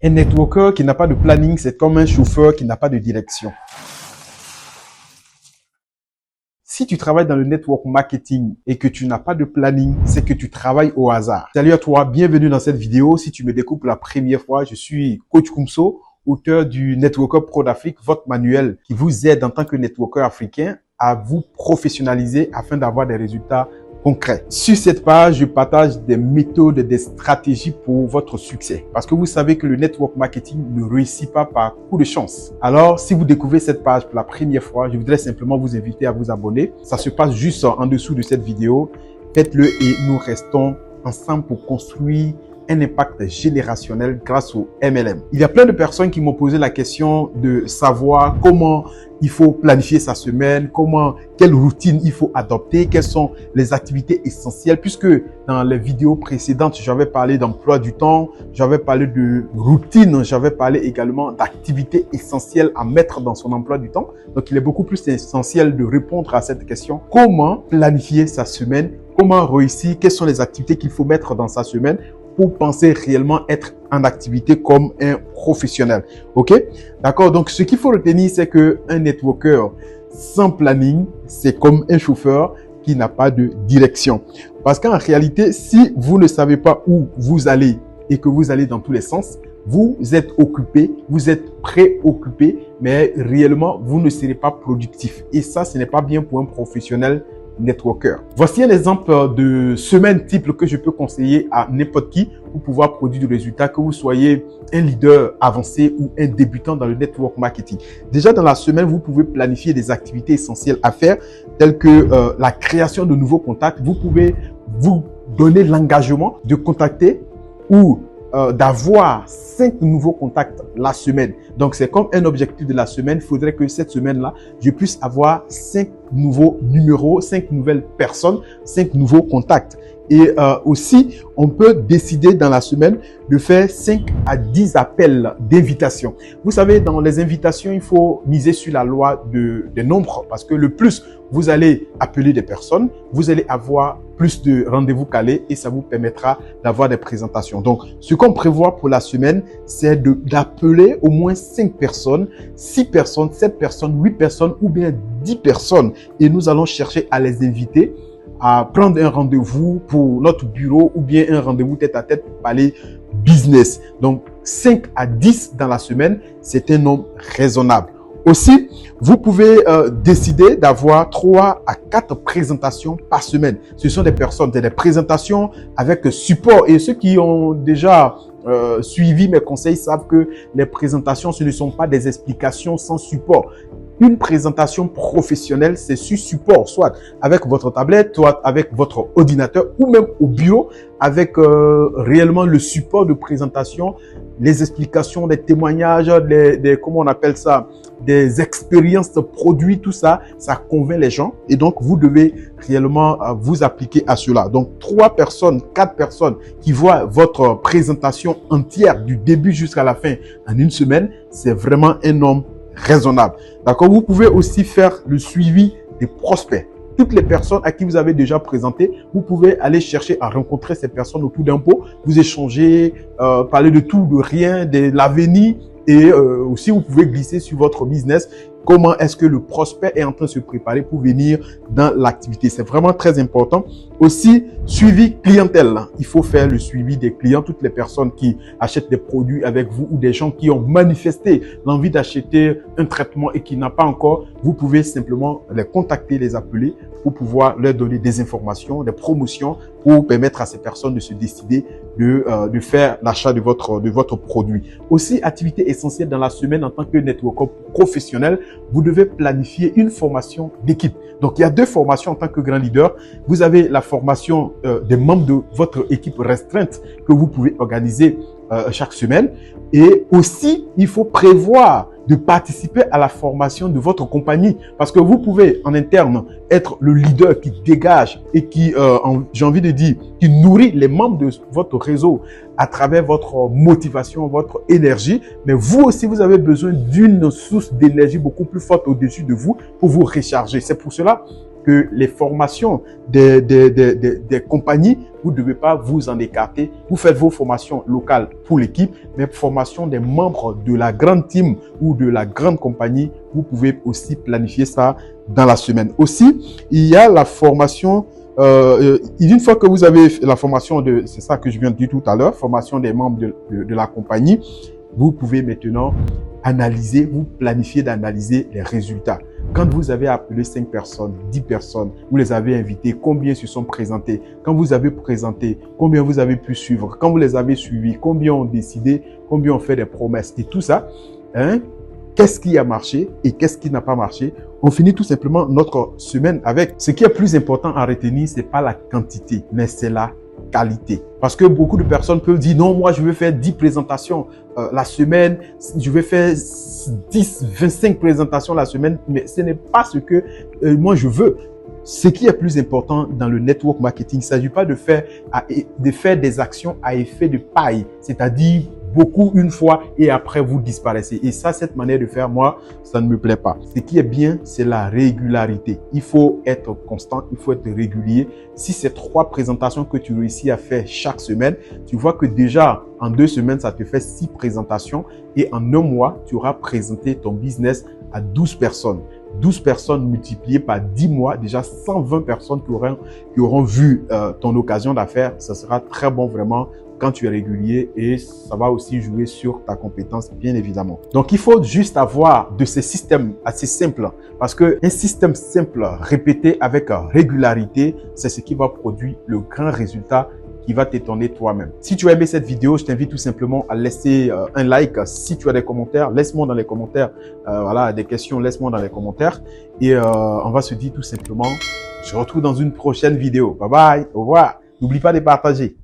Un networker qui n'a pas de planning, c'est comme un chauffeur qui n'a pas de direction. Si tu travailles dans le network marketing et que tu n'as pas de planning, c'est que tu travailles au hasard. Salut à toi, bienvenue dans cette vidéo. Si tu me découvres pour la première fois, je suis Coach Kumso, auteur du Networker Pro d'Afrique, votre manuel qui vous aide en tant que networker africain à vous professionnaliser afin d'avoir des résultats concrets. Sur cette page, je partage des méthodes, des stratégies pour votre succès. Parce que vous savez que le network marketing ne réussit pas par coup de chance. Alors, si vous découvrez cette page pour la première fois, je voudrais simplement vous inviter à vous abonner. Ça se passe juste en dessous de cette vidéo. Faites-le et nous restons ensemble pour construire un impact générationnel grâce au MLM. Il y a plein de personnes qui m'ont posé la question de savoir comment il faut planifier sa semaine, quelle routine il faut adopter, quelles sont les activités essentielles, puisque dans les vidéos précédentes, j'avais parlé d'emploi du temps, j'avais parlé de routine, j'avais parlé également d'activités essentielles à mettre dans son emploi du temps. Donc, il est beaucoup plus essentiel de répondre à cette question. Comment planifier sa semaine? Comment réussir? Quelles sont les activités qu'il faut mettre dans sa semaine pour penser réellement être en activité comme un professionnel. OK? D'accord? Donc, ce qu'il faut retenir, c'est que un networker sans planning, c'est comme un chauffeur qui n'a pas de direction. Parce qu'en réalité, si vous ne savez pas où vous allez et que vous allez dans tous les sens, vous êtes occupé, vous êtes préoccupé, mais réellement, vous ne serez pas productif. Et ça, ce n'est pas bien pour un professionnel networker. Voici un exemple de semaine type que je peux conseiller à n'importe qui pour pouvoir produire du résultat, que vous soyez un leader avancé ou un débutant dans le network marketing. Déjà dans la semaine, vous pouvez planifier des activités essentielles à faire, telles que la création de nouveaux contacts. Vous pouvez vous donner l'engagement de contacter ou d'avoir 5 nouveaux contacts la semaine. Donc, c'est comme un objectif de la semaine. Il faudrait que cette semaine-là, je puisse avoir 5 nouveaux numéros, 5 nouvelles personnes, 5 nouveaux contacts. Et aussi, on peut décider dans la semaine de faire 5 à 10 appels d'invitation. Vous savez, dans les invitations, il faut miser sur la loi des nombres parce que le plus vous allez appeler des personnes, vous allez avoir plus de rendez-vous calés et ça vous permettra d'avoir des présentations. Donc, ce qu'on prévoit pour la semaine, c'est d'appeler au moins 5 personnes, 6 personnes, 7 personnes, 8 personnes ou bien 10 personnes. Et nous allons chercher à les inviter à prendre un rendez-vous pour notre bureau ou bien un rendez-vous tête à tête pour parler business. Donc, 5 à 10 dans la semaine, c'est un nombre raisonnable. Aussi, vous pouvez décider d'avoir 3 à 4 présentations par semaine. Ce sont des présentations avec support. Et ceux qui ont déjà suivi mes conseils savent que les présentations, ce ne sont pas des explications sans support. Une présentation professionnelle, c'est sur support, soit avec votre tablette, soit avec votre ordinateur ou même au bureau, avec réellement le support de présentation, les explications, les témoignages, comment on appelle ça, des expériences produits, tout ça, ça convainc les gens et donc vous devez réellement vous appliquer à cela. Donc 3 personnes, 4 personnes qui voient votre présentation entière du début jusqu'à la fin en une semaine, c'est vraiment un nombre raisonnable. D'accord? Vous pouvez aussi faire le suivi des prospects. Toutes les personnes à qui vous avez déjà présenté, vous pouvez aller chercher à rencontrer ces personnes autour d'un pot, vous échanger, parler de tout, de rien, de l'avenir et aussi vous pouvez glisser sur votre business. Comment est-ce que le prospect est en train de se préparer pour venir dans l'activité? C'est vraiment très important. Aussi, suivi clientèle. Il faut faire le suivi des clients, toutes les personnes qui achètent des produits avec vous ou des gens qui ont manifesté l'envie d'acheter un traitement et qui n'a pas encore. Vous pouvez simplement les contacter, les appeler pour pouvoir leur donner des informations, des promotions pour permettre à ces personnes de se décider de faire l'achat de votre produit. Aussi, activité essentielle dans la semaine en tant que networker professionnel, vous devez planifier une formation d'équipe. Donc, il y a 2 formations en tant que grand leader. Vous avez la formation des membres de votre équipe restreinte que vous pouvez organiser chaque semaine. Et aussi, il faut prévoir de participer à la formation de votre compagnie parce que vous pouvez en interne être le leader qui dégage et qui, j'ai envie de dire, qui nourrit les membres de votre réseau à travers votre motivation, votre énergie. Mais vous aussi, vous avez besoin d'une source d'énergie beaucoup plus forte au-dessus de vous pour vous recharger. C'est pour cela que les formations des compagnies, vous ne devez pas vous en écarter. Vous faites vos formations locales pour l'équipe, mais formation des membres de la grande team ou de la grande compagnie, vous pouvez aussi planifier ça dans la semaine. Aussi, il y a la formation, une fois que vous avez la formation c'est ça que je viens de dire tout à l'heure, formation des membres de la compagnie, vous pouvez maintenant analyser, vous planifiez d'analyser les résultats. Quand vous avez appelé 5 personnes, 10 personnes, vous les avez invitées, combien se sont présentés? Quand vous avez présenté, combien vous avez pu suivre? Quand vous les avez suivis, combien ont décidé? Combien ont fait des promesses? Et tout ça, hein? Qu'est-ce qui a marché et qu'est-ce qui n'a pas marché? On finit tout simplement notre semaine avec. Ce qui est plus important à retenir, c'est pas la quantité, mais c'est la qualité. Parce que beaucoup de personnes peuvent dire, non, moi, je veux faire 10 présentations la semaine, je vais faire 10, 25 présentations la semaine, mais ce n'est pas ce que moi, je veux. Ce qui est plus important dans le network marketing, il ne s'agit pas de faire des actions à effet de paille, c'est-à-dire beaucoup une fois et après vous disparaissez. Et ça, cette manière de faire, moi, ça ne me plaît pas. Ce qui est bien, c'est la régularité. Il faut être constant, il faut être régulier. Si c'est 3 présentations que tu réussis à faire chaque semaine, tu vois que déjà en 2 semaines, ça te fait 6 présentations et en 1 mois, tu auras présenté ton business à 12 personnes. 12 personnes multipliées par 10 mois, déjà 120 personnes qui auront vu ton occasion d'affaires. Ça sera très bon vraiment quand tu es régulier et ça va aussi jouer sur ta compétence, bien évidemment. Donc, il faut juste avoir de ces systèmes assez simples parce que un système simple répété avec régularité, c'est ce qui va produire le grand résultat qui va t'étonner toi-même. Si tu as aimé cette vidéo, je t'invite tout simplement à laisser un like. Si tu as des commentaires, laisse-moi dans les commentaires. Voilà, des questions, laisse-moi dans les commentaires. Et on va se dire tout simplement, je te retrouve dans une prochaine vidéo. Bye bye, au revoir. N'oublie pas de partager.